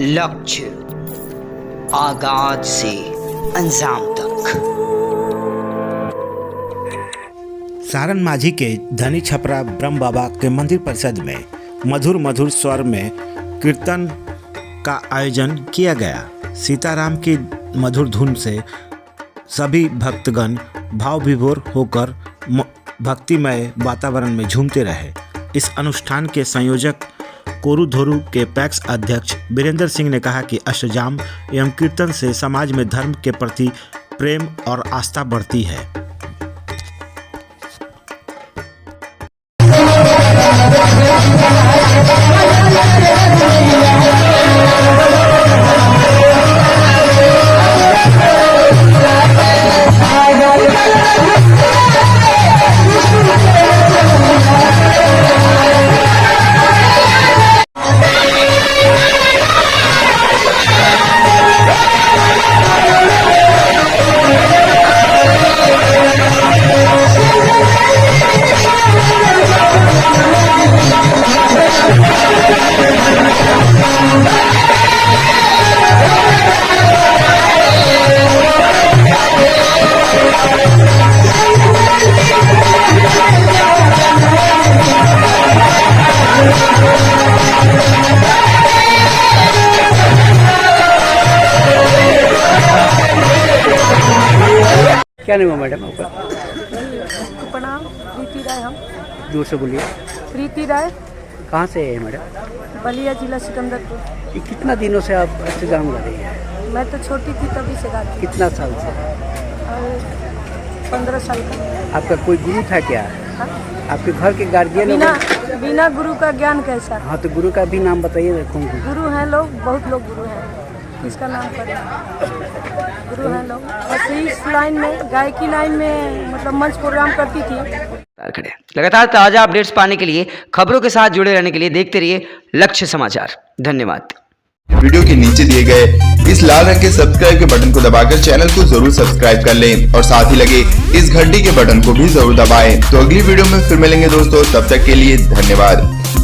लक्ष्य आगाज से अंजाम तक। सारण माझी के धनी छपरा ब्रह्म बाबा के मंदिर परिषद में मधुर मधुर स्वर में कीर्तन का आयोजन किया गया। सीताराम की मधुर धुन से सभी भक्तगण भाव विभोर होकर भक्तिमय वातावरण में झूमते रहे। इस अनुष्ठान के संयोजक कोरुधोरू के पैक्स अध्यक्ष वीरेंद्र सिंह ने कहा कि अष्टजाम एवं कीर्तन से समाज में धर्म के प्रति प्रेम और आस्था बढ़ती है। क्या नाम है मैडम आपका? प्रणाम। प्रीति राय। हम जोर से बोलिए। प्रीति राय। कहाँ से है मैडम? बलिया जिला सिकंदरपुर। ये कितना दिनों से आप अष्टजाम गा रही हैं? मैं तो छोटी थी तभी से गाती। कितना साल से? और 15 साल का। आपका कोई गुरु था क्या? हाँ? आपके घर के गार्जियन? बिना गुरु का ज्ञान कैसा? हाँ, तो गुरु का भी नाम बताइए। देखूँगी गुरु हैं लोग, बहुत लोग गुरु हैं। किसका नाम करें? गुरु हैं लोग। ऐसे इस लाइन में, गायकी लाइन में, मतलब मंच प्रोग्राम करती थी। लगातार ताजा अपडेट्स पाने के लिए, खबरों के साथ जुड़े रहने के लिए देखते रहिए लक्ष्य समाचार। धन्यवाद। वीडियो के नीचे दिए गए इस लाल रंग के सब्सक्राइब के बटन को दबाकर चैनल को जरूर सब्सक्राइब कर लें और साथ ही लगे इस घंटी के बटन को भी जरूर दबाएं। तो अगली वीडियो में फिर मिलेंगे दोस्तों, तब तक के लिए धन्यवाद।